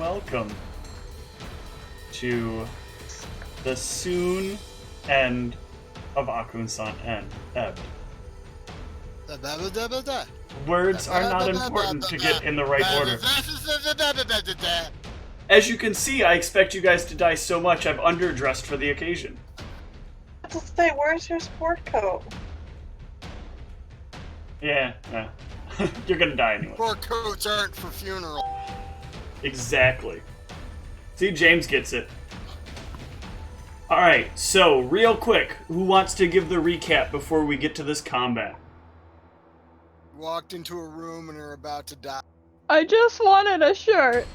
welcome to the soon end of Akunsaunt and Ebbed. Words are not important to get in the right order. As you can see, I expect you guys to die so much I've underdressed for the occasion. Just say, where's your sport coat? Yeah. You're gonna die anyway. Sport coats aren't for funeral. Exactly. See, James gets it. Alright, so, real quick, who wants to give the recap before we get to this combat? Walked into a room and are about to die. I just wanted a shirt.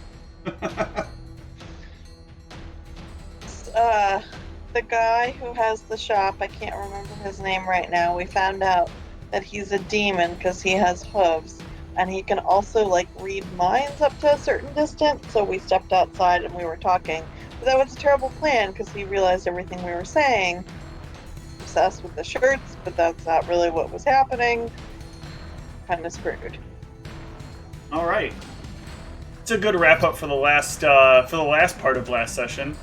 The guy who has the shop, I can't remember his name right now, we found out that he's a demon because he has hooves. And he can also, read minds up to a certain distance, so we stepped outside and we were talking. But that was a terrible plan because he realized everything we were saying. Obsessed with the shirts, but that's not really what was happening. Kind of screwed. All right, it's a good wrap up for the last part of last session.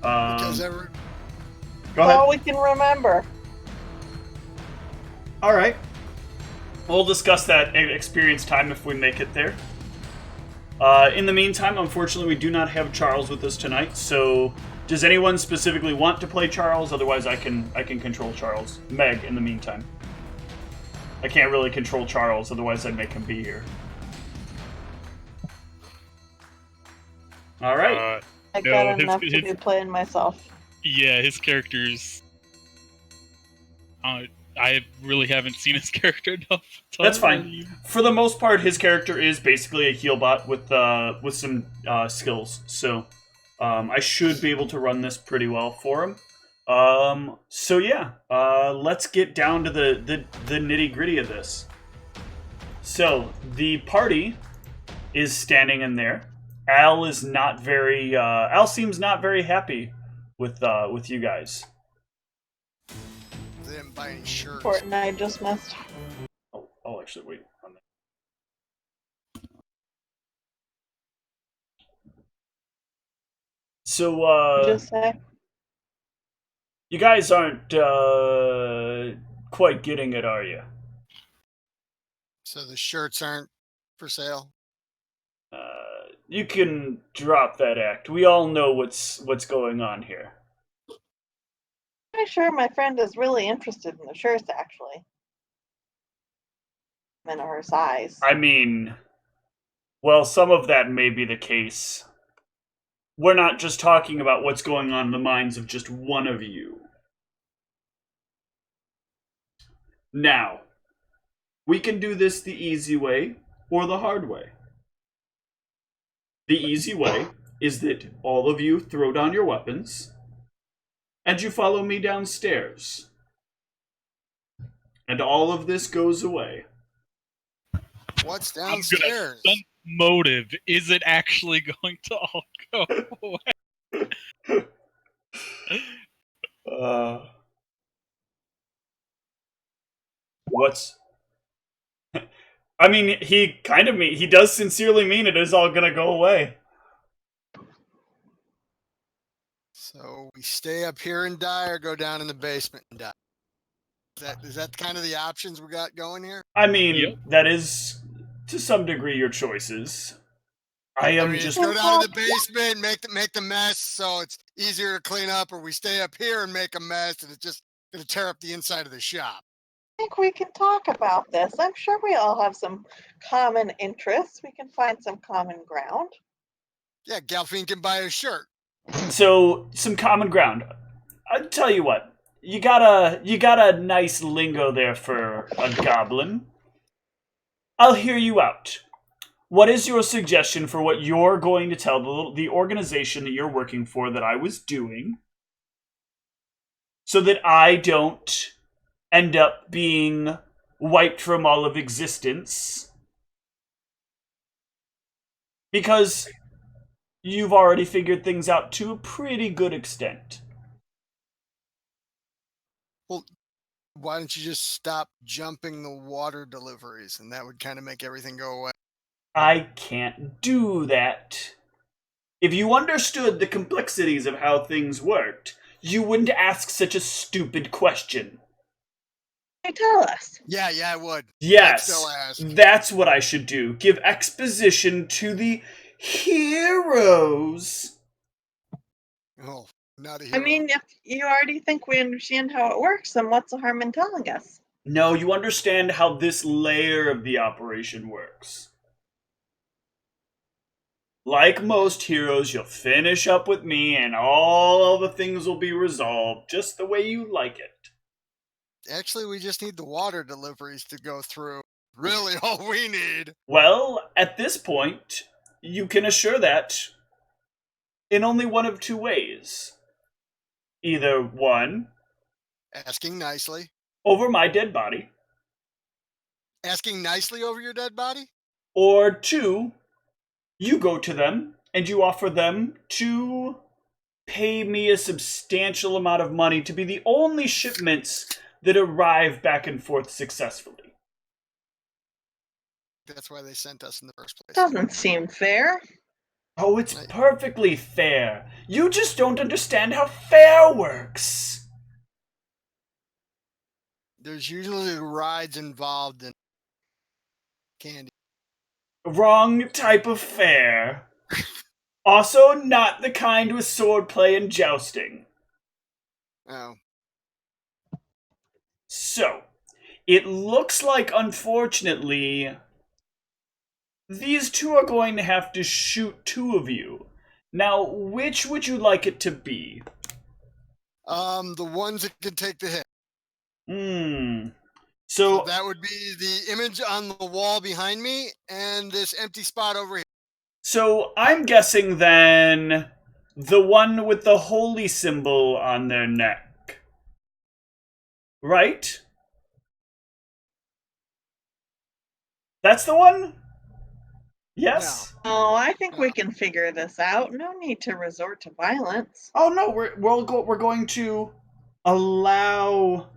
Go ahead. All we can remember. All right, we'll discuss that experience time if we make it there. In the meantime, unfortunately, we do not have Charles with us tonight. So, does anyone specifically want to play Charles? Otherwise, I can control Charles. Meg, in the meantime. I can't really control Charles, otherwise I'd make him be here. All right. I got enough to be playing myself. Yeah, his character's... I really haven't seen his character enough. That's fine. For the most part, his character is basically a heal bot with some skills. So I should be able to run this pretty well for him. So yeah, let's get down to the nitty gritty of this. So the party is standing in there. Al seems not very happy with you guys. They didn't buy any shirts. Important, I just missed. I'll actually wait on that. So Just say. You guys aren't quite getting it, are you? So the shirts aren't for sale? You can drop that act. We all know what's going on here. I'm sure my friend is really interested in the shirts, actually. And her size. I mean, well, some of that may be the case. We're not just talking about what's going on in the minds of just one of you. Now, we can do this the easy way or the hard way. The easy way is that all of you throw down your weapons and you follow me downstairs. And all of this goes away. What's downstairs? Motive. Is it actually going to all go away? What's... I mean, he does sincerely mean it is all gonna go away. So we stay up here and die or go down in the basement and die? Is that kind of the options we got going here? I mean, That is, to some degree, your choices. I just go down to the basement, make the mess so it's easier to clean up, or we stay up here and make a mess and it's just going to tear up the inside of the shop. I think we can talk about this. I'm sure we all have some common interests. We can find some common ground. Yeah, Gelfine can buy a shirt. So, some common ground. I'll tell you what. You got a nice lingo there for a goblin. I'll hear you out. What is your suggestion for what you're going to tell the organization that you're working for that I was doing, so that I don't end up being wiped from all of existence? Because you've already figured things out to a pretty good extent. Well, why don't you just stop jumping the water deliveries, and that would kind of make everything go away? I can't do that. If you understood the complexities of how things worked, you wouldn't ask such a stupid question. Hey, tell us. Yeah, I would. Yes, I'd still ask. that's what I should do. Give exposition to the heroes. Oh, not a I hero. mean, if you already think we understand how it works, then what's the harm in telling us? No, you understand how this layer of the operation works. Like most heroes, you'll finish up with me and all the things will be resolved just the way you like it. Actually, we just need the water deliveries to go through. Really, all we need. Well, at this point, you can assure that in only one of two ways. Either one, Asking nicely. over my dead body, Asking nicely over your dead body? or two, you go to them and you offer them to pay me a substantial amount of money to be the only shipments that arrive back and forth successfully. That's why they sent us in the first place. Doesn't seem fair. Oh, it's perfectly fair. You just don't understand how fair works. There's usually rides involved in candy. Wrong type of fair. Also, not the kind with swordplay and jousting. Oh. So, it looks like, unfortunately, these two are going to have to shoot two of you. Now, which would you like it to be? The ones that can take the hit. So that would be the image on the wall behind me and this empty spot over here. So I'm guessing then the one with the holy symbol on their neck. Right? That's the one? Yes? Oh, I think we can figure this out. No need to resort to violence. Oh no, we're going to allow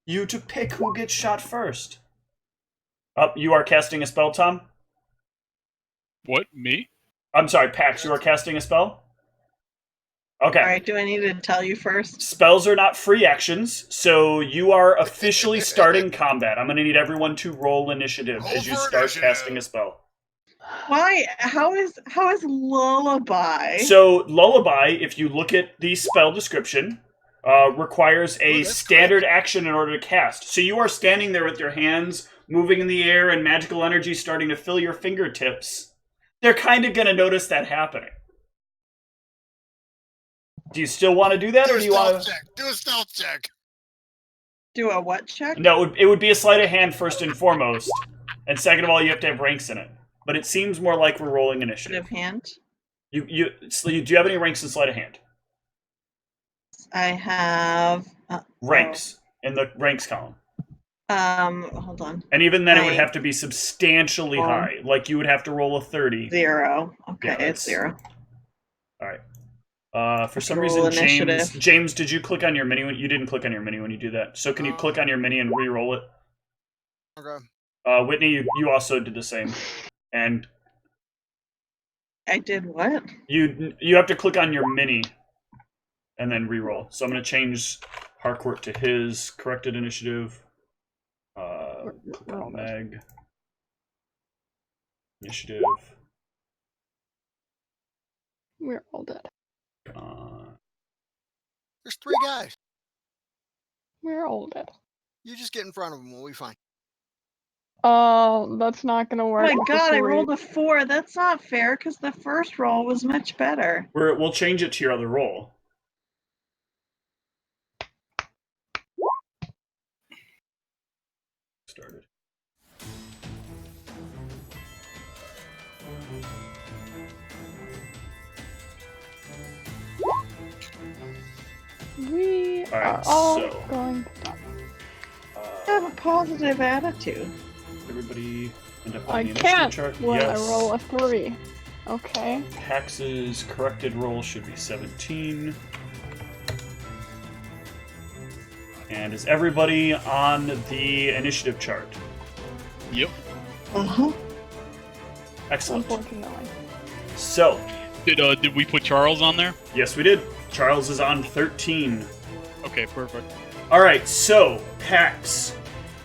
you to pick who gets shot first. Oh, you are casting a spell, Tom? What, me? I'm sorry, Pax, you are casting a spell? Okay. Alright, do I need to tell you first? Spells are not free actions, so you are officially starting combat. I'm going to need everyone to roll initiative Roll as you for start initiative. casting a spell. Why? How is lullaby? So, Lullaby, if you look at the spell description, requires a that's standard action in order to cast. So you are standing there with your hands moving in the air and magical energy starting to fill your fingertips. They're kind of going to notice that happening. Do you still want to do that, or do you want to? Do a stealth check. Do a what check? No, it would be a sleight of hand first and foremost, and second of all, you have to have ranks in it. But it seems more like we're rolling initiative. Of hand. Do you have any ranks in sleight of hand? I have Ranks in the ranks column. Hold on. And even then, it would have to be substantially Oh. high. Like you would have to roll a 30. 0. Okay, Yeah, it's 0. All right. For some Roll reason, initiative. James, did you click on your mini? You didn't click on your mini when you do that. So can you click on your mini and re-roll it? Okay. Whitney, you also did the same. And I did what? you have to click on your mini and then re-roll. So I'm going to change Harcourt to his corrected initiative. Click on Meg. Initiative. We're all dead. There's 3 guys. We're all dead. You just get in front of them. We'll be fine. Oh, that's not gonna Oh work. my with god, I the rolled a 4. That's not fair, because the first roll was much better. We'll change it to your other roll. Started. We All right, are all so- going to die. Have a positive attitude. Everybody end up on I the initiative can't chart. when Yes. I roll a 3. Okay. Pax's corrected roll should be 17. And is everybody on the initiative chart? Yep. Uh-huh. Excellent. Unfortunately. So, Did we put Charles on there? Yes, we did. Charles is on 13. Okay, perfect. All right, so Pax,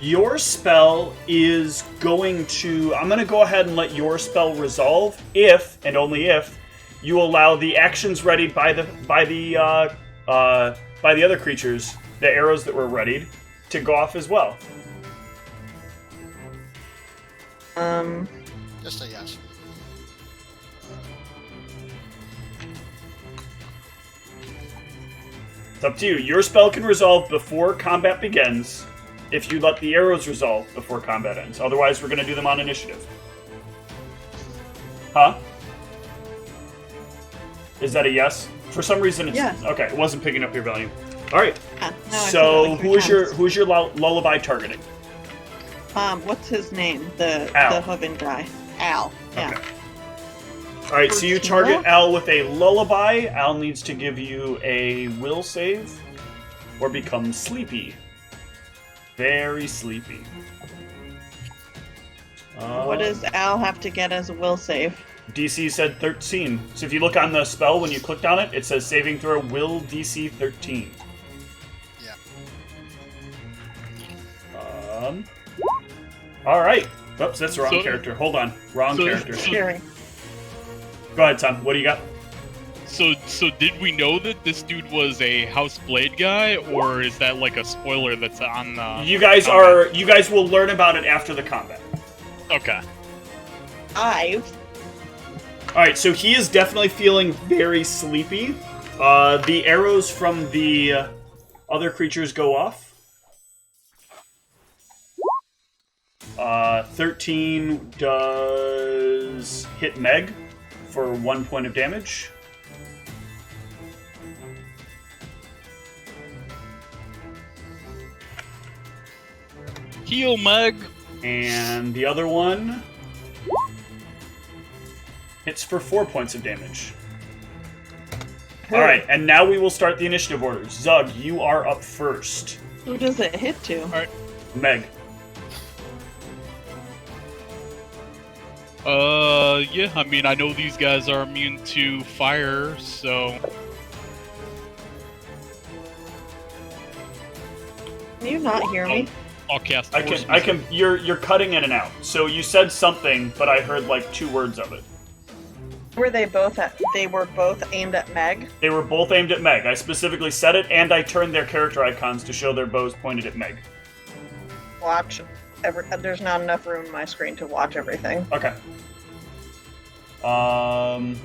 your spell is going to. I'm going to go ahead and let your spell resolve if and only if you allow the actions readied by the other creatures, the arrows that were readied, to go off as well. Just say yes. It's up to you. Your spell can resolve before combat begins if you let the arrows resolve before combat ends. Otherwise, we're going to do them on initiative. Huh? Is that a yes? For some reason, it's... Yes. Okay, it wasn't picking up your value. All right. Yeah, no, I So, said it like who's your lullaby targeting? what's his name? The Al. Hoven guy. Al. Yeah. Okay. All right, so you target Al with a lullaby. Al needs to give you a will save or become sleepy. Very sleepy. What does Al have to get as a will save? DC said 13. So if you look on the spell, when you clicked on it, it says saving throw will DC 13. Yeah. All right. Oops, that's the wrong So- character. Hold on. Wrong character. Scary. Go ahead, Tom. What do you got? So did we know that this dude was a House Blade guy, or is that like a spoiler that's on the... You guys will learn about it after the combat. Okay. All Alright, so he is definitely feeling very sleepy. The arrows from the other creatures go off. 13 does hit Meg for 1 point of damage. Heal Meg. And the other one hits for 4 points of damage. Alright, and now we will start the initiative orders. Zug, you are up first. Who does it hit to? Meg. Yeah, I mean, I know these guys are immune to fire, so... Can you not hear me? I'll cast I Force can you're cutting in and out. So you said something, but I heard like 2 words of it. Were they both at? They were both aimed at Meg. They were both aimed at Meg. I specifically said it, and I turned their character icons to show their bows pointed at Meg. Watch. There's not enough room on my screen to watch everything. Okay. Alright,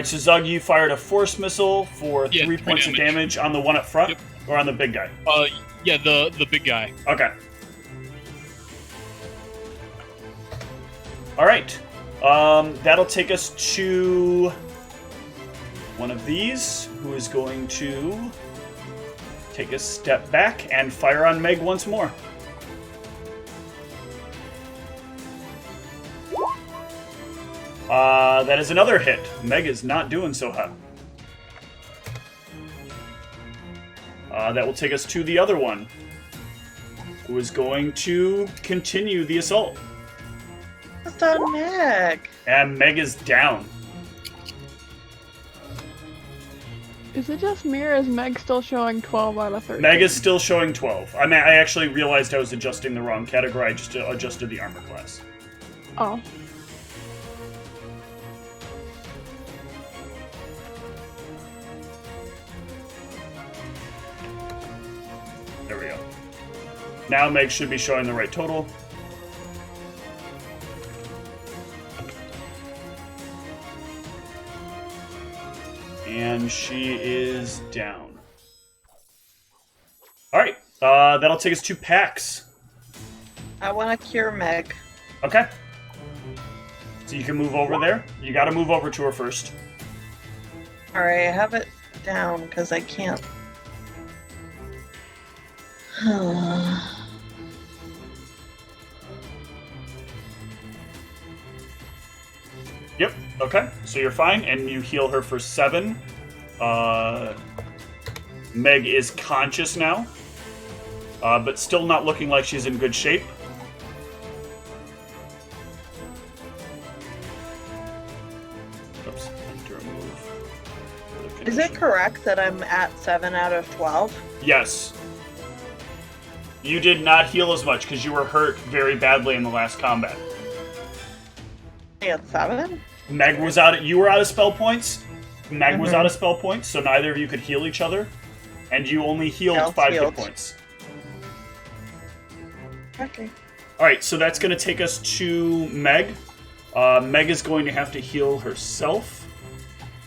so Zug, you fired a force missile for 3 points of damage on the one up front, or on the big guy? Yeah, the big guy. Okay. Alright. That'll take us to one of these, who is going to take a step back and fire on Meg once more. That is another hit. Meg is not doing so hot. That will take us to the other one, who is going to continue the assault. Just on Meg. And Meg is down. Is it just me, or is Meg still showing 12 out of 13? Meg is still showing 12. I mean, I actually realized I was adjusting the wrong category. I just adjusted the armor class. Oh. There we go. Now Meg should be showing the right total. And she is down. Alright, that'll take us to Pax. I want to cure Meg. Okay. So you can move over there. You gotta move over to her first. Alright, I have it down because I can't. Yep, okay. So you're fine, and you heal her for 7. Meg is conscious now, but still not looking like she's in good shape. Oops, enter a move. Is it correct that I'm at 7 out of 12? Yes. You did not heal as much because you were hurt very badly in the last combat. At 7? Meg was out. You were out of spell points. Meg was out of spell points, so neither of you could heal each other, and you only healed 5 hit points. Okay. All right, so that's going to take us to Meg. Meg is going to have to heal herself.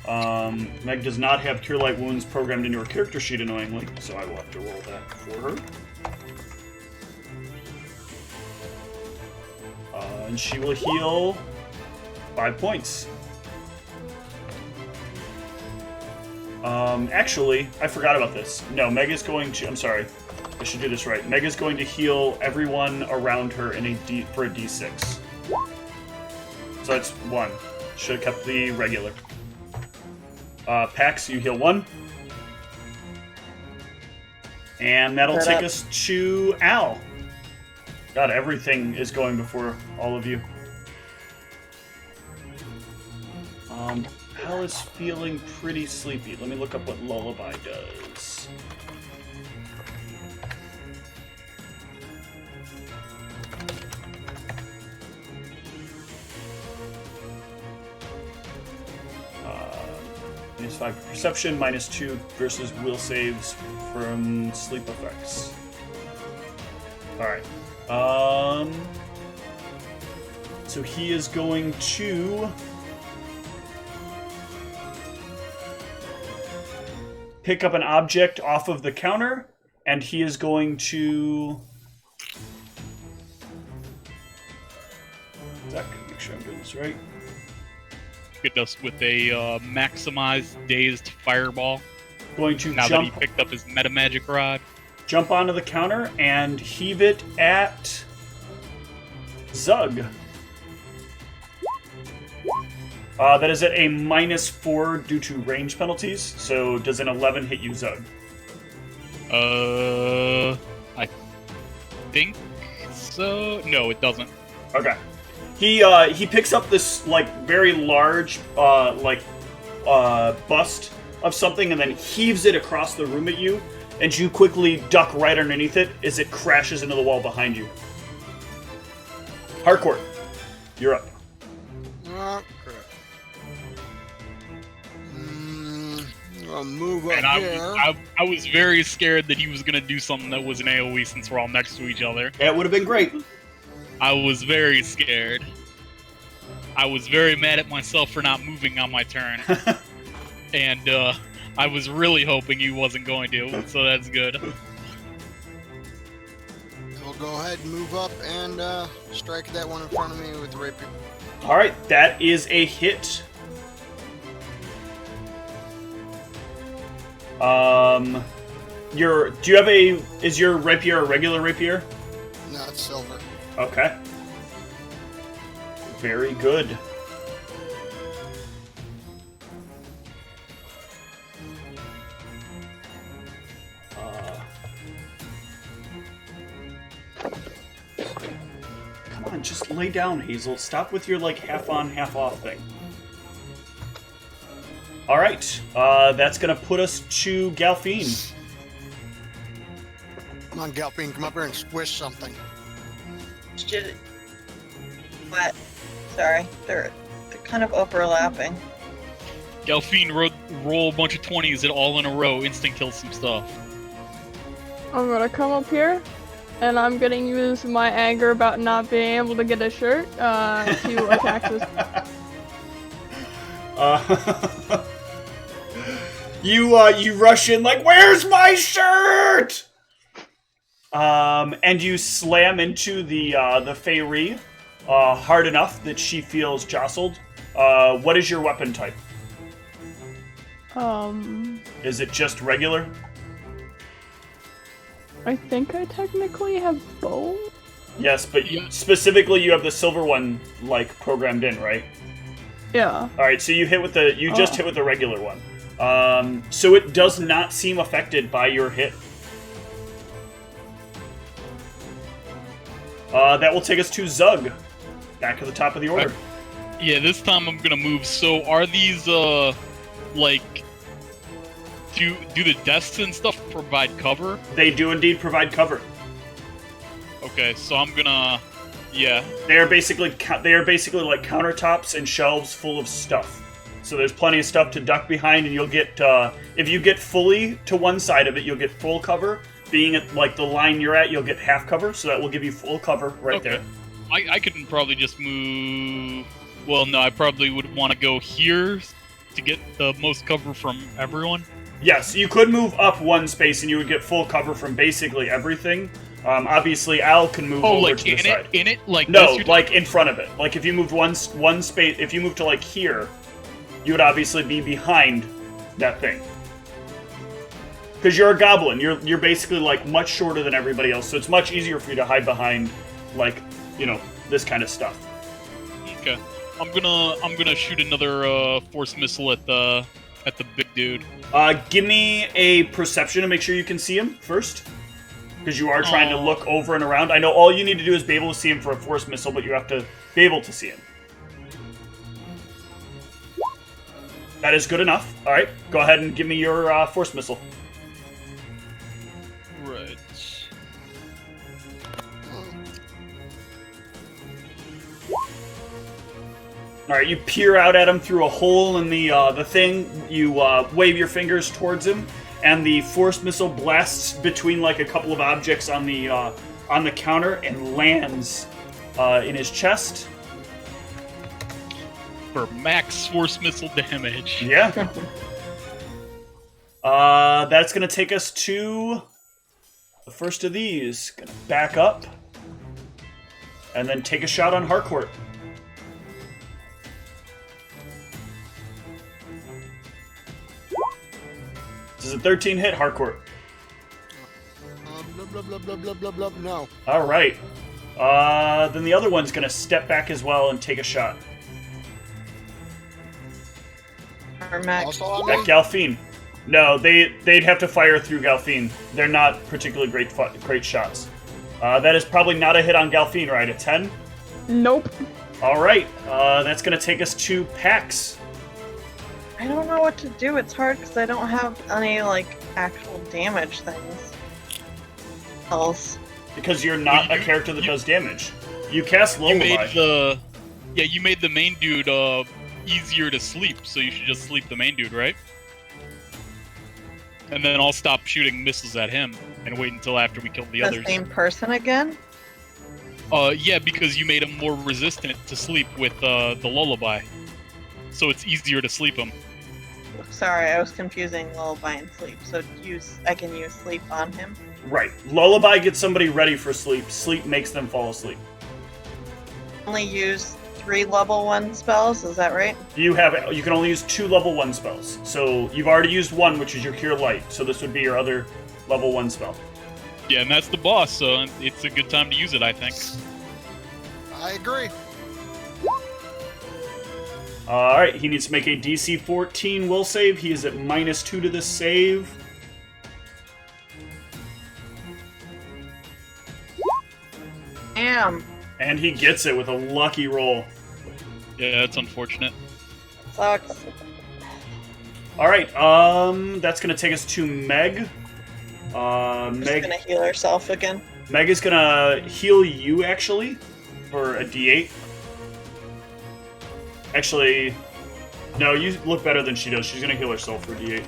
Meg does not have Cure Light Wounds programmed into her character sheet, annoyingly, so I will have to roll that for her. And she will heal 5 points. Actually, I forgot about this. No, Meg is going to... I'm sorry. I should do this right. Meg is going to heal everyone around her for a D6. So that's 1. Should have kept the regular. Pax, you heal 1. And that'll take us to Al. God, everything is going before all of you. Al is feeling pretty sleepy. Let me look up what Lullaby does. -5 perception, -2 versus will saves from sleep effects. Alright. So he is going to pick up an object off of the counter, and he is going to... Zach, make sure I'm doing this right. Hit us with a maximized dazed fireball. Going to now that he picked up his meta magic rod. Jump onto the counter and heave it at Zug. That is at a -4 due to range penalties. So does an 11 hit you, Zug? I think so. No, it doesn't. Okay. He picks up this like very large bust of something and then heaves it across the room at you, and you quickly duck right underneath it as it crashes into the wall behind you. Harcourt, you're up. I'll move up and here. I was very scared that he was going to do something that was an AoE since we're all next to each other. That would have been great. I was very scared. I was very mad at myself for not moving on my turn. And I was really hoping he wasn't going to, so that's good. We'll go ahead and move up and strike that one in front of me with the rapier. Alright, that is a hit. Is your rapier a regular rapier? No, it's silver. Okay. Very good. Come on, just lay down, Hazel. Stop with your, half on, half off thing. Alright, that's gonna put us to Galfine. Come on, Galpine, come up here and squish something. What? Sorry, they're kind of overlapping. Galfine, roll a bunch of 20s all in a row, instant kill some stuff. I'm gonna come up here, and I'm gonna use my anger about not being able to get a shirt to attack this. You rush in like, where's my shirt? And you slam into the Feyre hard enough that she feels jostled. What is your weapon type? Is it just regular? I think I technically have bow. Yes, but specifically you have the silver one programmed in, right? Yeah. All right, so you hit with just hit with the regular one. So it does not seem affected by your hit. That will take us to Zug, back at the top of the order. Yeah, this time I'm gonna move. So are these like do the desks and stuff provide cover? They do indeed provide cover. Okay, so I'm gonna yeah. They are basically like countertops and shelves full of stuff. So there's plenty of stuff to duck behind, and you'll get if you get fully to one side of it, you'll get full cover. Being at like the line you're at, you'll get half cover, so that will give you full cover right there. I could probably just move. Well, no, I probably would want to go here to get the most cover from everyone. Yes, you could move up one space, and you would get full cover from basically everything. Obviously, Al can move over like to the side. in it, like no, this, like in front of it. Like if you moved one space, if you moved to like here, you would obviously be behind that thing. Because you're a goblin, you're basically like much shorter than everybody else, so it's much easier for you to hide behind, like, you know, this kind of stuff. Okay, I'm gonna shoot another force missile at the big dude. Give me a perception to make sure you can see him first, because you are trying to look over and around. I know all you need to do is be able to see him for a force missile, but you have to be able to see him. That is good enough. All right, go ahead and give me your force missile. Right. All right, you peer out at him through a hole in the thing. You wave your fingers towards him, and the force missile blasts between like a couple of objects on the counter and lands in his chest. For max force missile damage. Yeah. That's gonna take us to the first of these. Gonna back up, and then take a shot on Harcourt. This is a 13 hit, Harcourt. Blah, blah, blah, blah, blah, blah, blah, no. All right. Then the other one's gonna step back as well and take a shot. Also on At me? Galfine. No, they'd have to fire through Galfine. They're not particularly great shots. That is probably not a hit on Galfine, right? A 10? Nope. All right. That's gonna take us to Pax. I don't know what to do. It's hard because I don't have any, like, actual damage things. Else. Because you're not a character that does damage. You cast Lullaby. You made the main dude easier to sleep, so you should just sleep the main dude, right? And then I'll stop shooting missiles at him and wait until after we kill the others. The same person again? Yeah, because you made him more resistant to sleep with the lullaby, so it's easier to sleep him. Sorry, I was confusing lullaby and sleep. So I can use sleep on him? Right. Lullaby gets somebody ready for sleep. Sleep makes them fall asleep. Only use 3 level 1 spells, is that right? You can only use 2 level 1 spells. So you've already used 1, which is your Cure Light. So this would be your other level 1 spell. Yeah, and that's the boss, so it's a good time to use it, I think. I agree. Alright, he needs to make a DC 14 will save. He is at -2 to this save. Damn. And he gets it with a lucky roll. Yeah, that's unfortunate. Sucks. Alright, that's gonna take us to Meg. She's Meg gonna heal herself again. Meg is gonna heal you, actually, for a D8. Actually, no, you look better than she does. She's gonna heal herself for D8.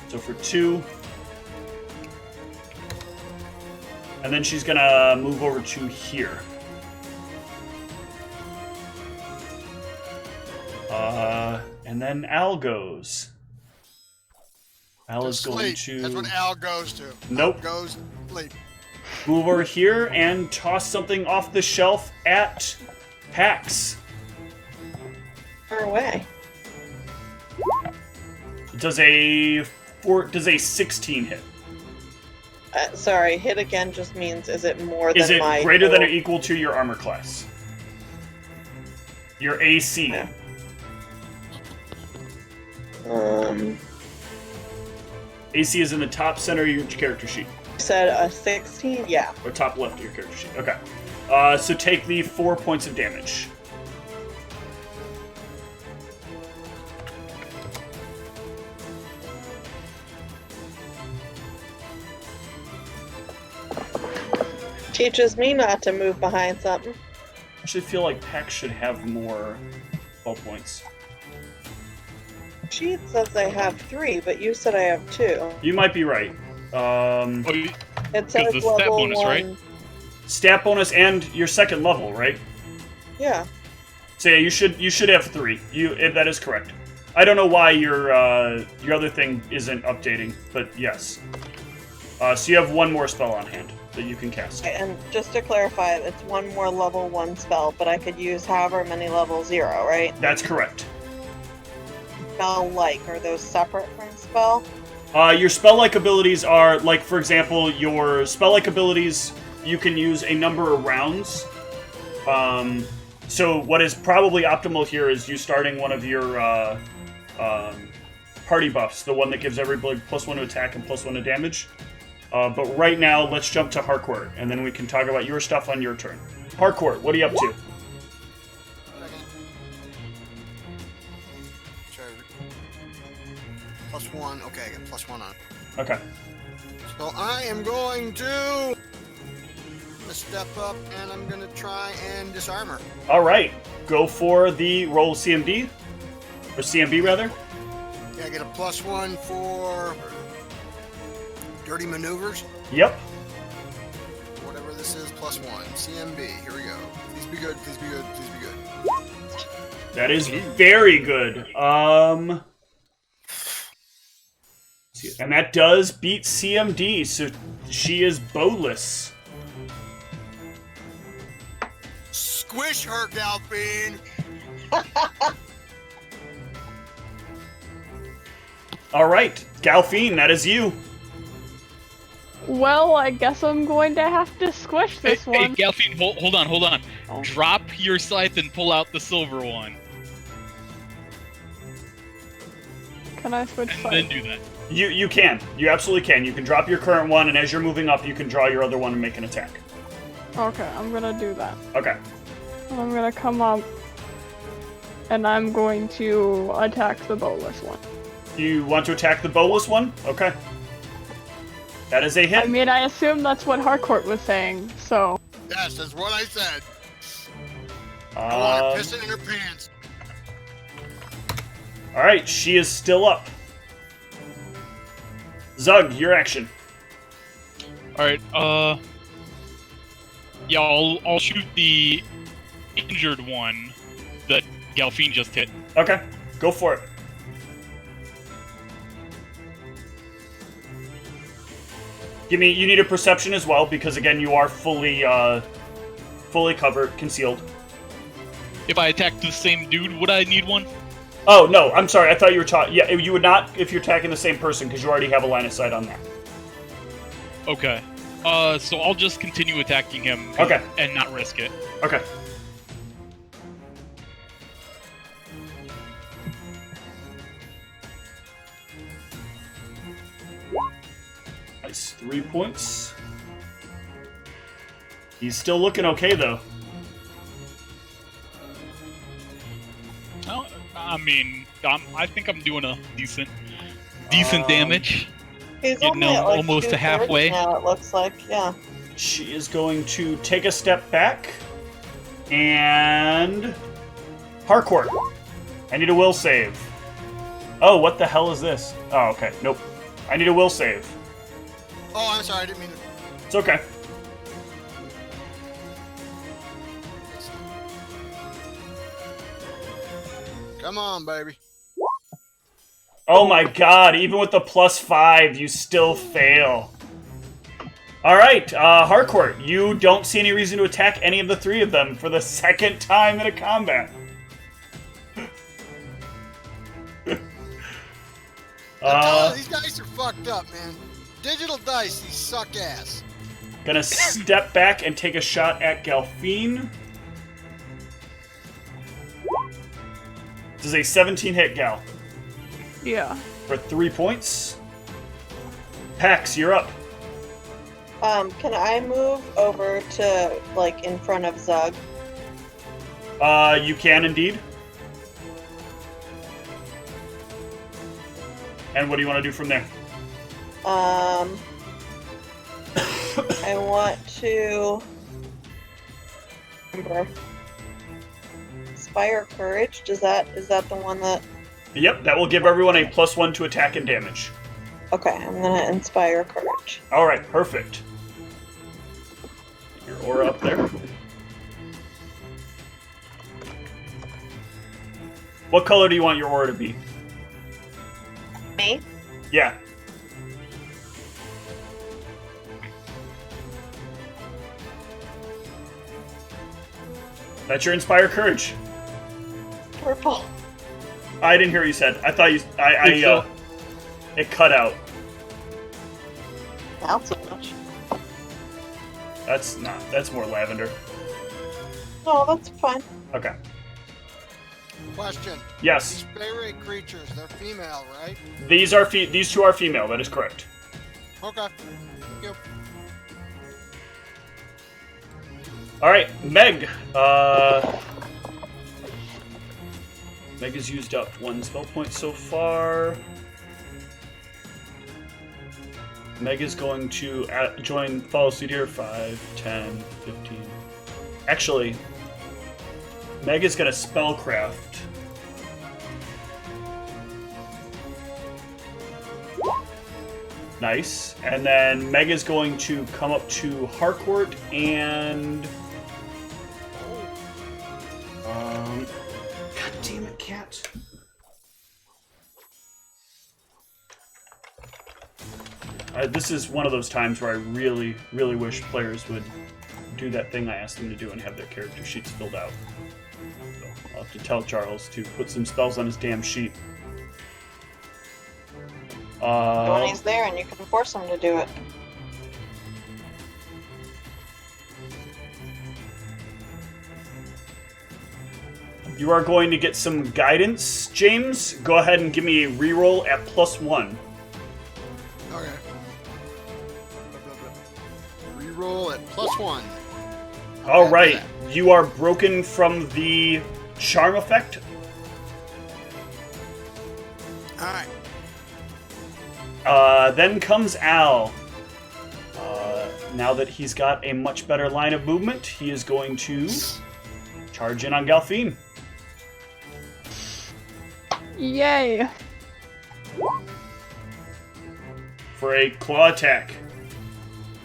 So for 2. And then she's gonna move over to here. And then Al goes. Al is going to... That's what Al goes to. Nope. Al goes to sleep. Move over here and toss something off the shelf at Pax. Far away. Does a 16 hit? Sorry, hit again just means is it more than Is it my... greater than or equal to your armor class? Your AC. Yeah. AC is in the top center of your character sheet. You said a 16? Yeah. Or top left of your character sheet. Okay. So take the 4 points of damage. Teaches me not to move behind something. I actually feel like Pax should have more spell points. Sheet says I have 3, but you said I have 2. You might be right. Oh, It says the level stat bonus, 1. right? Stat bonus and your second level, right? Yeah. So yeah, you should have 3. That is correct. I don't know why your other thing isn't updating, but yes. So you have 1 more spell on hand that you can cast. And just to clarify, it's 1 more level 1 spell, but I could use however many level 0, right? That's correct. Spell-like, are those separate from spell? Your spell-like abilities are, like, for example, your spell-like abilities, you can use a number of rounds. So what is probably optimal here is you starting one of your party buffs, the one that gives everybody +1 to attack and +1 to damage. But right now, let's jump to Harcourt, and then we can talk about your stuff on your turn. Harcourt, what are you up to? +1. Okay, I got +1 on. Okay. So I am going to step up and I'm going to try and disarm her. All right. Go for the roll CMD. Or CMB, rather. Yeah, I get a +1 for dirty maneuvers. Yep. Whatever this is, +1. CMB. Here we go. Please be good. Please be good. Please be good. That is very good. And that does beat CMD, so she is bowless. Squish her, Galfine! All right, Galfine, that is you. Well, I guess I'm going to have to squish this Hey, one. Galfine, hold on. Oh. Drop your scythe and pull out the silver one. Can I switch And then sides? do that. You can. You absolutely can. You can drop your current one, and as you're moving up, you can draw your other one and make an attack. Okay, I'm gonna do that. Okay. I'm gonna come up, and I'm going to attack the bowless one. You want to attack the bowless one? Okay. That is a hit. I mean, I assume that's what Harcourt was saying, so... Yes, that's what I said. I want her pissing in her pants. All right, she is still up. Zug, your action. Alright, yeah, I'll shoot the injured one that Galfine just hit. Okay, go for it. You need a perception as well, because again, you are fully covered, concealed. If I attack the same dude, would I need one? Oh, no, I'm sorry, I thought you were talking... Yeah, you would not if you're attacking the same person, because you already have a line of sight on that. Okay. So I'll just continue attacking him Okay. and not risk it. Okay. Nice, 3 points. He's still looking okay, though. Oh, I mean, I think I'm doing a decent damage. He's You only know, at, like, almost to 2/3 halfway. now, it looks like, yeah. She is going to take a step back. And... Harcourt. I need a will save. Oh, what the hell is this? Oh, okay. Nope. I need a will save. Oh, I'm sorry, I didn't mean to. It's okay. Come on, baby. Oh my god, even with the +5, you still fail. Alright, Harcourt, you don't see any reason to attack any of the 3 of them for the second time in a combat. These dice are fucked up, man. Digital dice, these suck ass. Gonna step back and take a shot at Galfine. This is a 17 hit, Gal. Yeah. For 3 points. Pax, you're up. Can I move over to, like, in front of Zug? You can indeed. And what do you want to do from there? I want to... Remember. Inspire Courage, is that the one that... Yep, that will give everyone a +1 to attack and damage. Okay, I'm gonna Inspire Courage. Alright, perfect. Get your aura up there. What color do you want your aura to be? Me? Yeah. That's your Inspire Courage. Purple. I didn't hear what you said. I thought you... it cut out. Not so much. That's not... That's more lavender. No, that's fine. Okay. Question. Yes. These fairy creatures, they're female, right? These two are female, that is correct. Okay. Thank you. Alright, Meg. Meg has used up 1 spell point so far. Meg is going to follow suit here. 5, 10, 15. Actually, Meg is going to spellcraft. Nice. And then Meg is going to come up to Harcourt and... God damn it, cat. This is one of those times where I really, really wish players would do that thing I asked them to do and have their character sheets filled out. So I'll have to tell Charles to put some spells on his damn sheet. When he's there and you can force him to do it. You are going to get some guidance, James. Go ahead and give me a reroll at +1. Okay. Reroll at +1. All right, you are broken from the charm effect. All right. Then comes Al. Now that he's got a much better line of movement, he is going to charge in on Galfine. Yay! For a claw attack.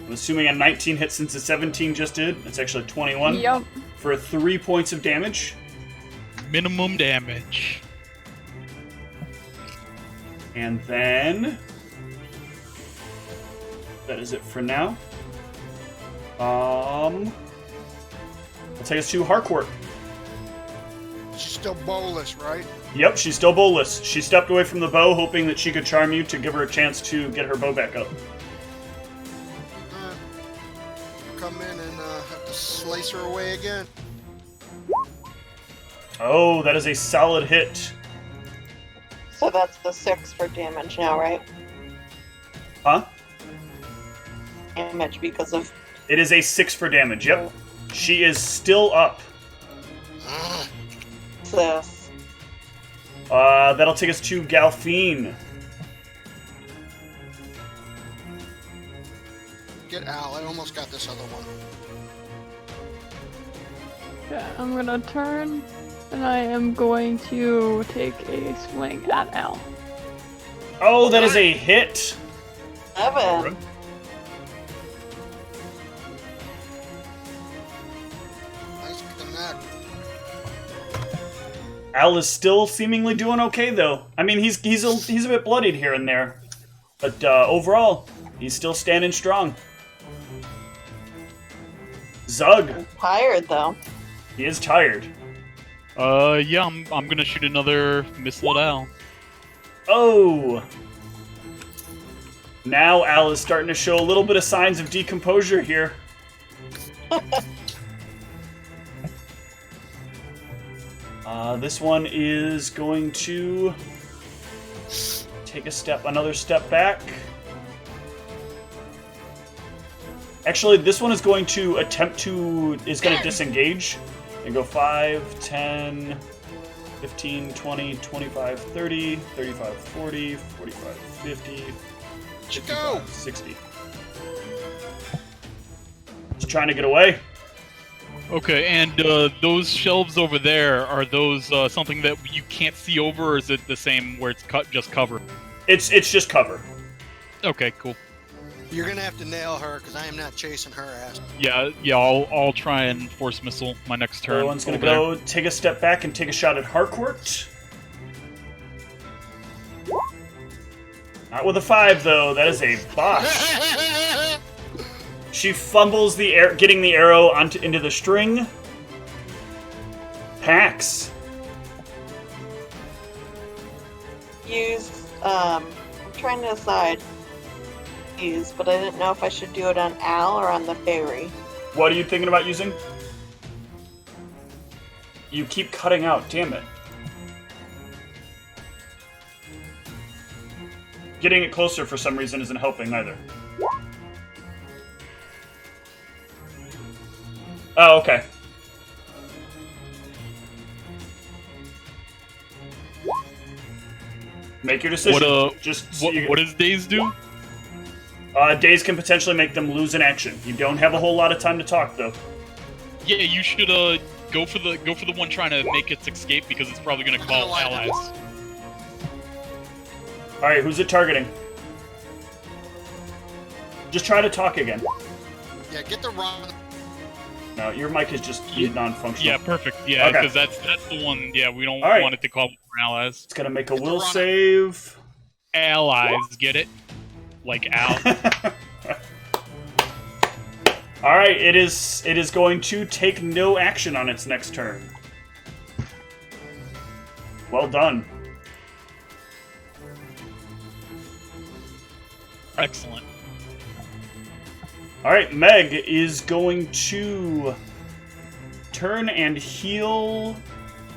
I'm assuming a 19 hit since a 17 just did. It's actually 21. Yup. For 3 points of damage. Minimum damage. And then... that is it for now. I'll take us to Harcourt. She's still bowless, right? Yep, she's still bowless. She stepped away from the bow, hoping that she could charm you to give her a chance to get her bow back up. Come in and have to slice her away again. Oh, that is a solid hit. So that's the 6 for damage now, right? Huh? Damage because of... It is a 6 for damage, yep. She is still up. this. That'll take us to Galfine. Get Al. I almost got this other one. Okay, I'm gonna turn, and I am going to take a swing at Al. Oh, that is a hit. 7. Nice with the neck. Al is still seemingly doing okay, though. I mean, he's a bit bloodied here and there, but overall, he's still standing strong. Zug, I'm tired, though. he is tired. Yeah, I'm gonna shoot another missile at Al. Oh! Now Al is starting to show a little bit of signs of decomposure here. This one is going to take another step back. Actually, this one is going to disengage and go 5, 10, 15, 20, 25, 30, 35, 40, 45, 50, 55, 60. Just trying to get away. Okay, and those shelves over there, are those something that you can't see over, or is it the same where it's just cover? It's just cover. Okay, cool. You're gonna have to nail her because I am not chasing her ass. Yeah, I'll try and force missile my next turn. Everyone's gonna go take a step back and take a shot at Harcourt. Not with a 5 though. That is a botch. She fumbles the air, getting the arrow into the string. Pax. Use, I'm trying to decide. But I didn't know if I should do it on Al or on the fairy. What are you thinking about using? You keep cutting out, damn it. Getting it closer for some reason isn't helping either. Oh, okay. Make your decision. What does days do? Days can potentially make them lose an action. You don't have a whole lot of time to talk, though. Yeah, you should go for the one trying to make its escape because it's probably going to call allies. All right, who's it targeting? Just try to talk again. Yeah, get the wrong. No, your mic is just non-functional. Yeah, perfect. Yeah, because that's the one. Yeah, we don't want it to call for allies. It's gonna make a will save. Allies, get it? Like Al. All right, it is going to take no action on its next turn. Well done. Excellent. All right, Meg is going to turn and heal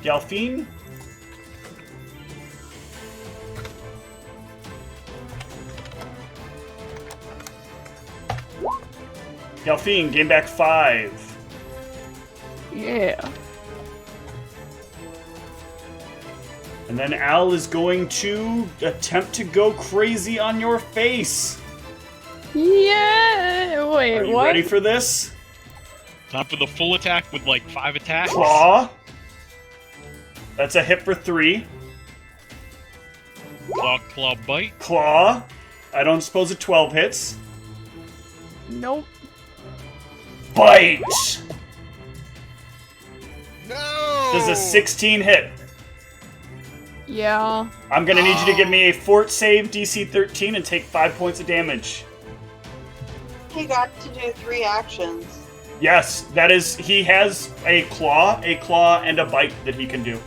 Galfine. Galfine, gain back 5. Yeah. And then Al is going to attempt to go crazy on your face. Yeah. Wait, Are you what? ready for this? Time for the full attack with like 5 attacks. Claw. That's a hit for 3. Claw, bite. Claw. I don't suppose a 12 hits. Nope. Bite. No. Does a 16 hit? Yeah. I'm gonna need you to give me a fort save DC 13 and take 5 points of damage. He got to do 3 actions. Yes, that is. He has a claw, and a bite that he can do.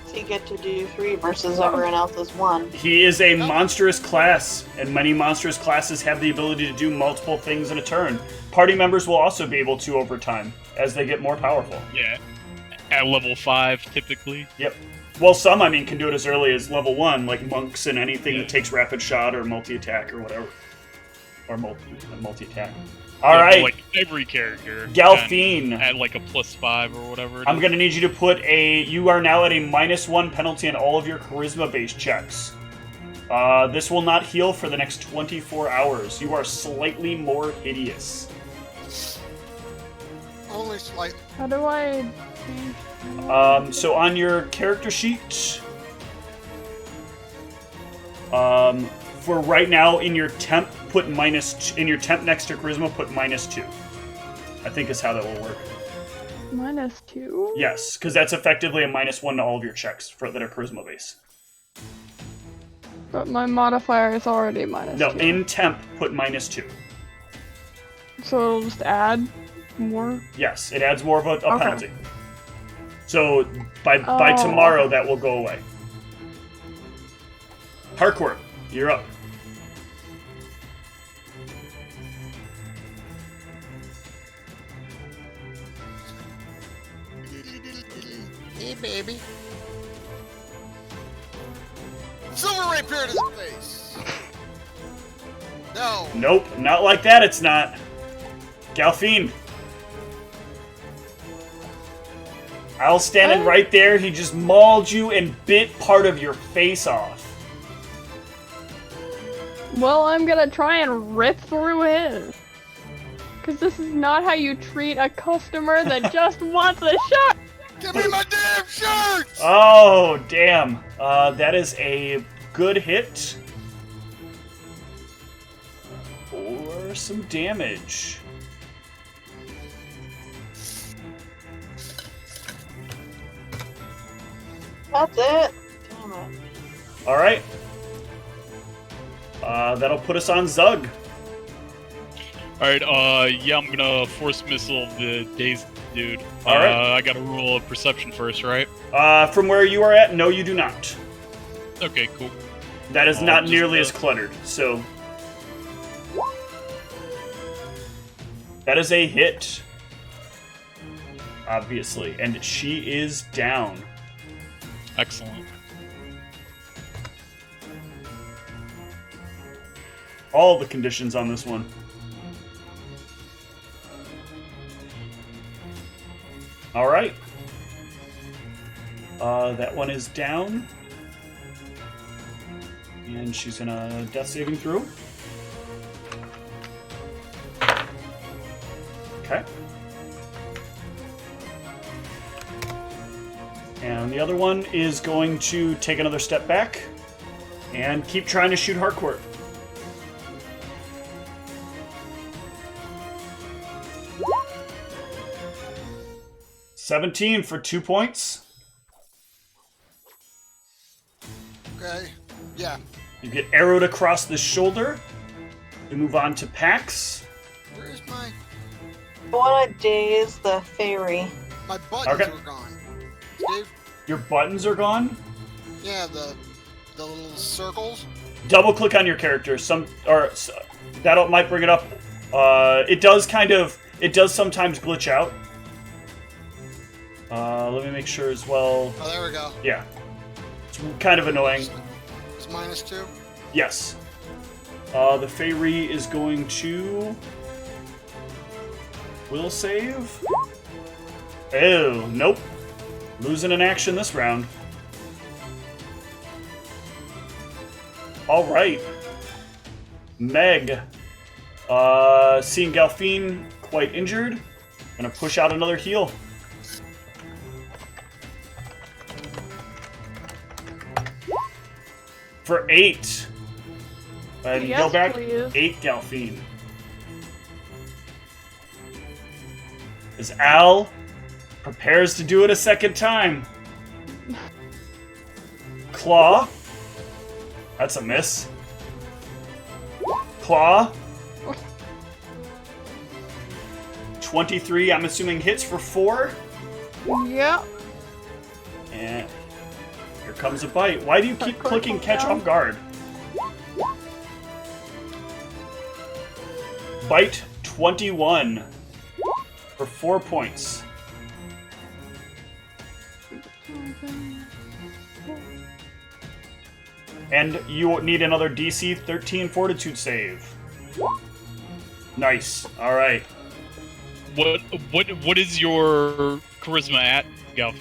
So you get to do 3 versus everyone else's 1. He is a monstrous class, and many monstrous classes have the ability to do multiple things in a turn. Party members will also be able to over time as they get more powerful. Yeah. At level 5, typically. Yep. Well, some, can do it as early as level 1, like monks and anything that takes rapid shot or multi-attack or whatever. Or multi-attack. All right. Like every character. Galfine. At like a +5 or whatever. I'm going to need you to put you are now at a -1 penalty on all of your charisma-based checks. This will not heal for the next 24 hours. You are slightly more hideous. Only slightly. How do I change? So on your character sheet, for right now in your temp, put in your temp next to charisma, put -2. I think is how that will work. -2? Yes, because that's effectively a -1 to all of your checks that are charisma based. But my modifier is already -2. No, in temp, put -2. So it'll just add more? Yes, it adds more of a Okay. penalty. So by tomorrow, that will go away. Harcourt, you're up. Hey, baby. Silver rapier to his face. No. Nope, not like that. It's not. Galfine. Al standing right there. He just mauled you and bit part of your face off. Well, I'm gonna try and rip through his. Because this is not how you treat a customer that just wants a shirt! Give me my damn shirt! Oh, damn. That is a good hit. For some damage. That's it. Damn it. Alright. That'll put us on Zug. Alright, yeah, I'm gonna force missile the dazed dude. Alright. I gotta roll a perception first, right? From where you are at, no, you do not. Okay, cool. That is not just, nearly as cluttered, so... That is a hit. Obviously. And she is down. Excellent. All the conditions on this one. Alright. That one is down. And she's in a death saving throw. Okay. And the other one is going to take another step back and keep trying to shoot Harcourt. $17 for 2 points. Okay. Yeah. You get arrowed across the shoulder. You move on to Pax. Where is my... I want to daze the fairy. My buttons Okay. were gone. Steve? Your buttons are gone. Yeah, the little circles. Double click on your character. That might bring it up. It does sometimes glitch out. Let me make sure as well. Oh, there we go. Yeah. It's kind of annoying. It's -2. Yes. The Fairy is going to... Will save? Oh, nope. Losing an action this round. Alright. Meg. Seeing Galfine quite injured, gonna push out another heal. For 8. And Yes, heal back please. 8 Galfine. As Al prepares to do it a second time. Claw. That's a miss. Claw. 23, I'm assuming hits for 4. Yep. And here comes a bite. Why do you keep clicking catch off guard? Bite 21 for 4 points. And you need another DC 13 Fortitude save. Nice. All right. What is your charisma at, Gal?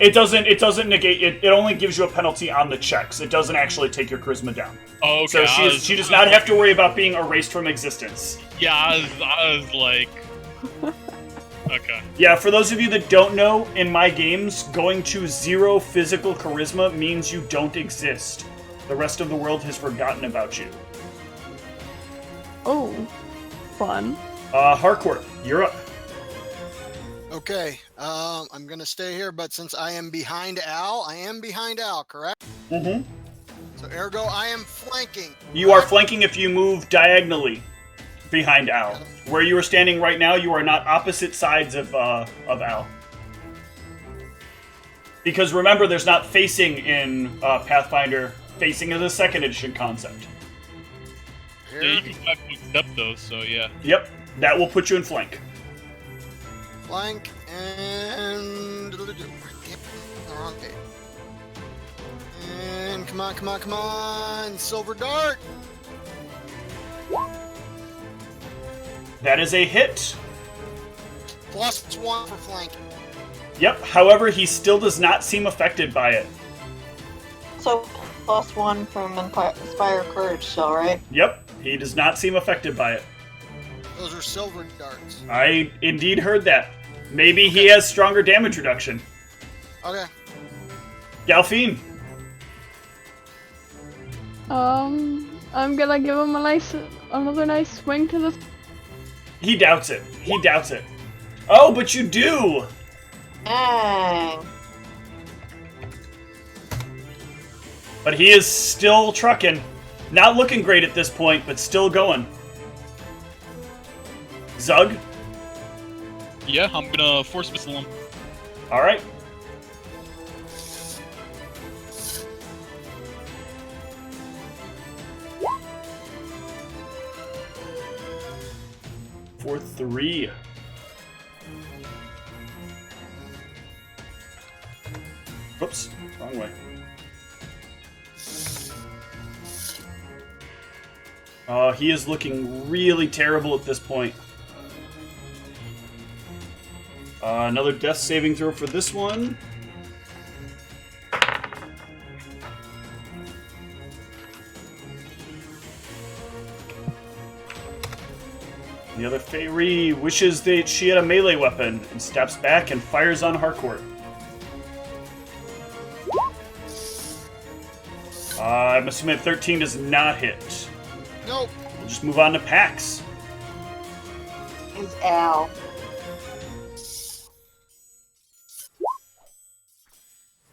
It doesn't negate it. It only gives you a penalty on the checks. It doesn't actually take your charisma down. Oh, okay. So she does not have to worry about being erased from existence. Yeah, I was like... Okay. Yeah, for those of you that don't know, in my games, going to 0 physical charisma means you don't exist. The rest of the world has forgotten about you. Oh, fun. Harcourt, you're up. Okay. I'm gonna stay here, but since I am behind Al, correct? Mm-hmm. So ergo, I am flanking. You are flanking if you move diagonally behind Al. Where you are standing right now, you are not opposite sides of Al. Because remember, there's not facing in Pathfinder. Facing is a 2nd edition concept. Here. Yeah, you can 5 foot step though, so yeah. Yep, that will put you in flank. Flank and wrong day. And come on, silver dart. That is a hit. +1 for flanking. Yep, however, he still does not seem affected by it. So +1 from Inspire Courage still, right? Yep, he does not seem affected by it. Those are silver darts. I indeed heard that. Maybe he has stronger damage reduction. Okay. Galfine. I'm gonna give him another nice swing to the. He doubts it. He doubts it. Oh, but you do! Dang. But he is still trucking. Not looking great at this point, but still going. Zug? Yeah, I'm gonna force missile him. Alright. For 3. Oops, wrong way. He is looking really terrible at this point. Another death saving throw for this one. The other Feyre wishes that she had a melee weapon and steps back and fires on Harcourt. I'm assuming 13 does not hit. Nope. We'll just move on to Pax. Is Al.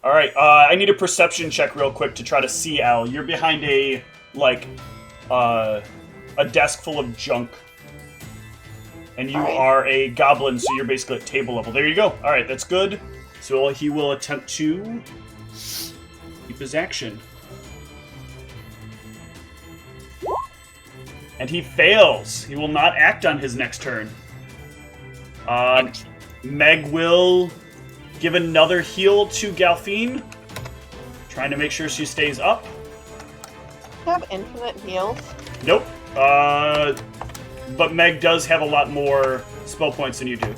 Alright, I need a perception check real quick to try to see Al. You're behind a desk full of junk. And you are a goblin, so you're basically at table level. There you go. Alright, that's good. So he will attempt to keep his action. And he fails. He will not act on his next turn. Meg will give another heal to Galfine, trying to make sure she stays up. You have infinite heals? Nope. But Meg does have a lot more spell points than you do.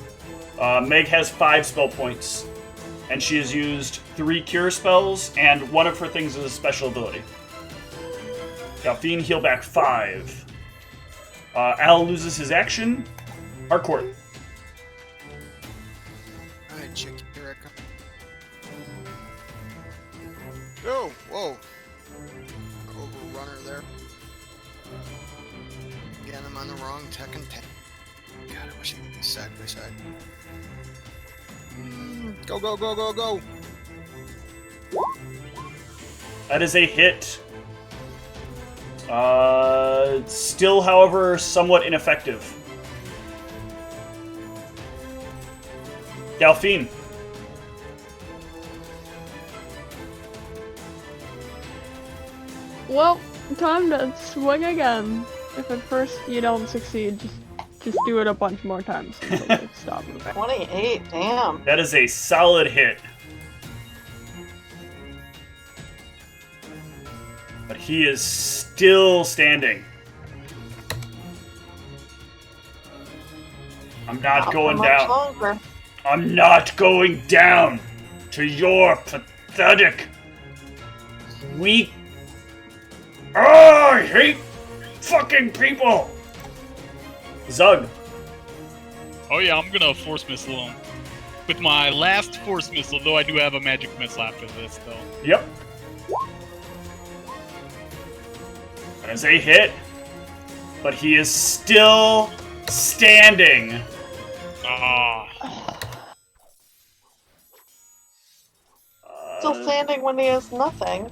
Meg has 5 spell points, and she has used 3 cure spells, and one of her things is a special ability. Galfine, heal back 5. Al loses his action. Harcourt. Alright, chick, here I come. Oh, whoa. Overrunner there. Again, I'm on the wrong tech and tech. God, I wish I could be side by side. Go, go, go, go, go! That is a hit. Still, however, somewhat ineffective. Galfine. Well, time to swing again. If at first you don't succeed, just do it a bunch more times until they stop moving. 28, damn. That is a solid hit. But he is still standing. I'm not going down. Longer. I'm not going down to your pathetic, weak. Oh, I hate fucking people. Zug. Oh yeah, I'm gonna force missile him. With my last force missile, though I do have a magic missile after this, though. Yep. That is a hit. But he is still standing. Still standing when he has nothing.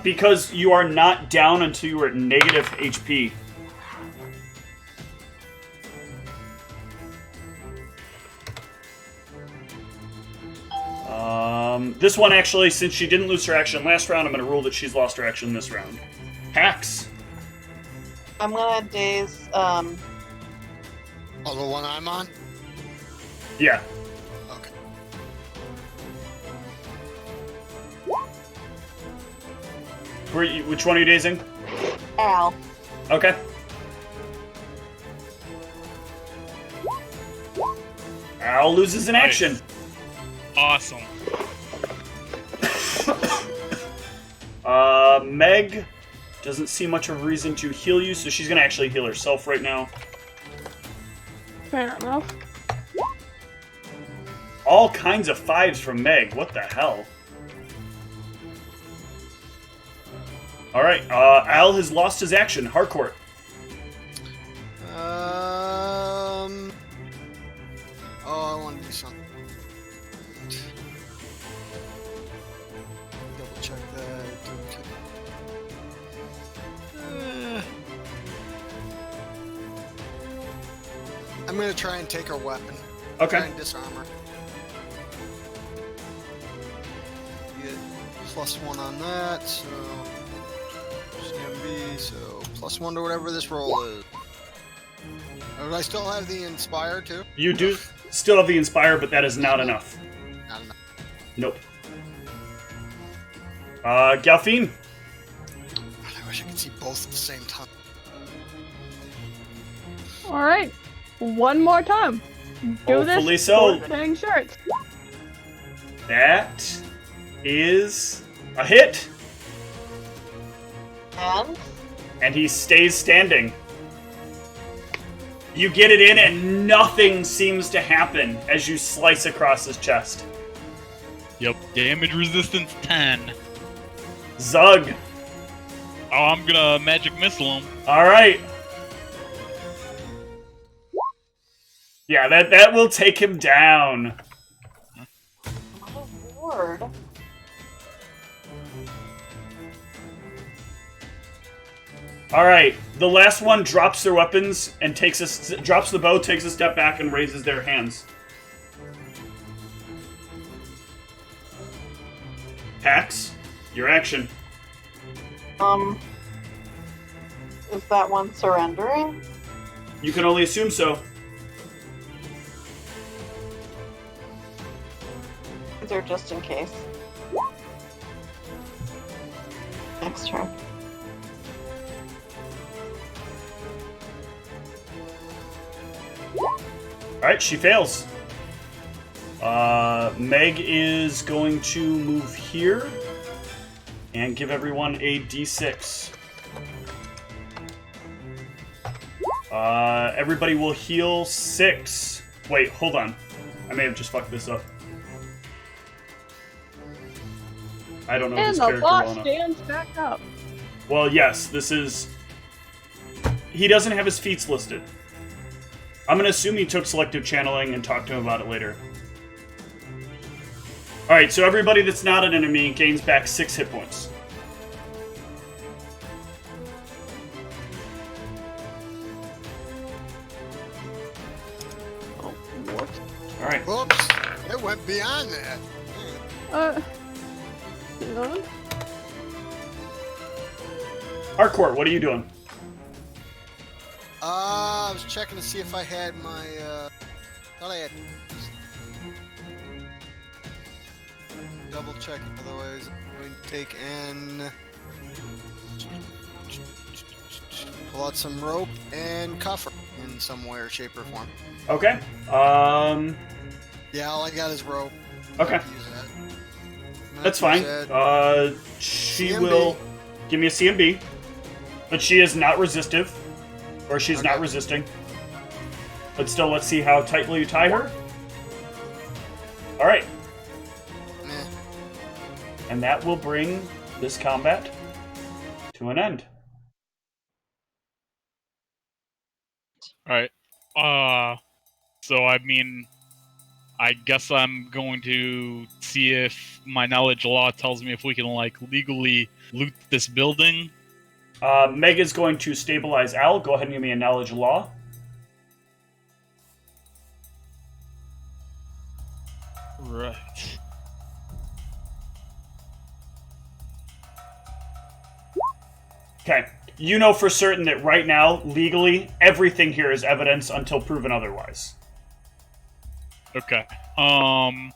Because you are not down until you are at negative HP. This one actually, since she didn't lose her action last round, I'm going to rule that she's lost her action this round. Pax. I'm gonna daze, Oh, the one I'm on? Yeah. Okay. Which one are you dazing? Al. Okay. Al loses an action. Awesome. Meg doesn't see much of a reason to heal you, so she's going to actually heal herself right now. Fair enough. All kinds of 5s from Meg. What the hell? Alright, Al has lost his action. Harcourt. Oh, I want to do something. Double check that. I'm gonna try and take her weapon. Okay. Try and disarm her. Get +1 on that, so CMB, so +1 to whatever this roll is. Do I still have the Inspire too? You do still have the Inspire, but that is not enough. Not enough. Nope. Galfine. I wish I could see both at the same time. Alright. One more time. Do Hopefully this so. for the dang shirts. That is a hit. And he stays standing. You get it in and nothing seems to happen as you slice across his chest. Yep, damage resistance 10. Zug. Oh, I'm gonna magic missile him. Alright. Yeah, that will take him down. Oh, Lord. Alright, the last one drops their weapons and drops the bow, takes a step back, and raises their hands. Pax, your action. Is that one surrendering? You can only assume so. These are just in case. Next turn. Alright, she fails. Meg is going to move here and give everyone a d6. Everybody will heal 6. Wait, hold on. I may have just fucked this up. I don't know And this the character well boss enough. stands back up. Well, yes, this is... He doesn't have his feats listed. I'm going to assume he took selective channeling and talked to him about it later. Alright, so everybody that's not an enemy gains back 6 hit points. Oh, what? Alright. Whoops! It went beyond that. None? Harcourt, what are you doing? I was checking to see if I had my, thought I had... Double check, otherwise I'm going to take and... Pull out some rope and cuff her in some way or shape or form. Okay. Yeah, all I got is rope. Okay. Use that. That's fine. She CMB. will give me a CMB, but she is not resistive, or she's not resisting. But still, let's see how tightly you tie her. All right, Meh. and that will bring this combat to an end. Alright. So I mean, I guess I'm going to see if my knowledge law tells me if we can, like, legally loot this building. Meg is going to stabilize Al. Go ahead and give me a knowledge law. Right. Okay. You know for certain that right now, legally, everything here is evidence until proven otherwise. Okay. Well,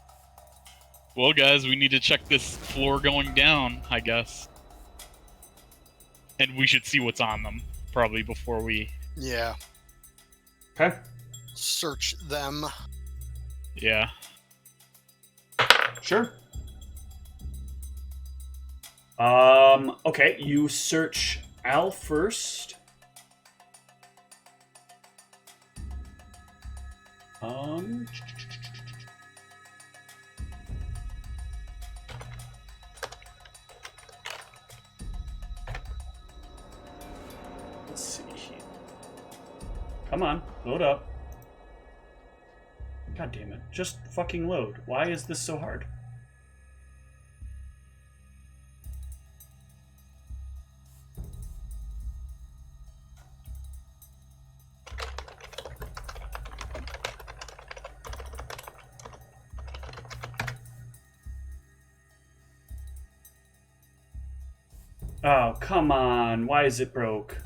guys, we need to check this floor going down, I guess. And we should see what's on them, probably, before we... Yeah. Okay. Search them. Yeah. Sure. Okay, you search Al first. Let's see. Come on, load up. God damn it. Just fucking load. Why is this so hard? Oh, come on. Why is it broke?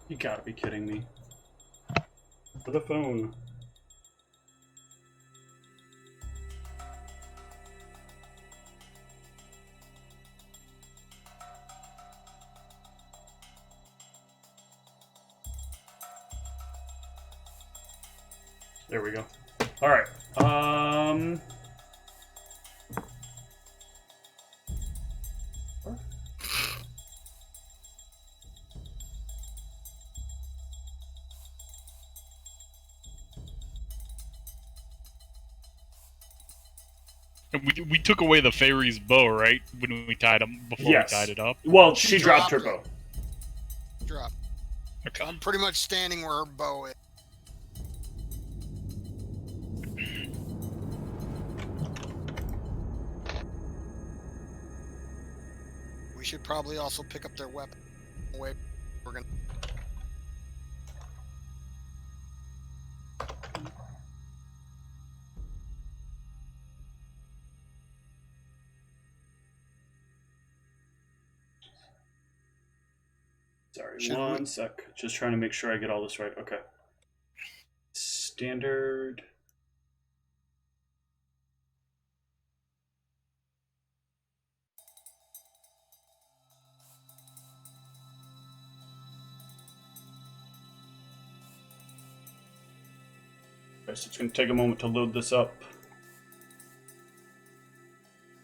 You gotta be kidding me. For the phone. There we go. All right. We took away the fairy's bow, right? When we tied him before Yes. we tied it up. Well, she dropped her dropped bow. Drop. Okay. I'm pretty much standing where her bow is. We should probably also pick up their weapon. Wait, we're gonna. Sorry, Should one we- sec. Just trying to make sure I get all this right. Okay. Standard. Okay, so it's going to take a moment to load this up.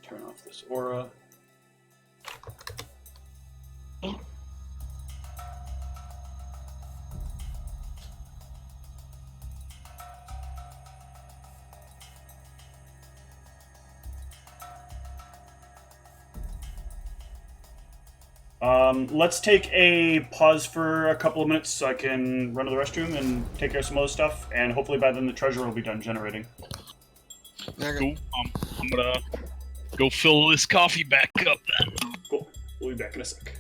Turn off this aura. Let's take a pause for a couple of minutes so I can run to the restroom and take care of some other stuff, and hopefully by then the treasure will be done generating. Cool. I'm gonna go fill this coffee back up then. Cool. We'll be back in a sec.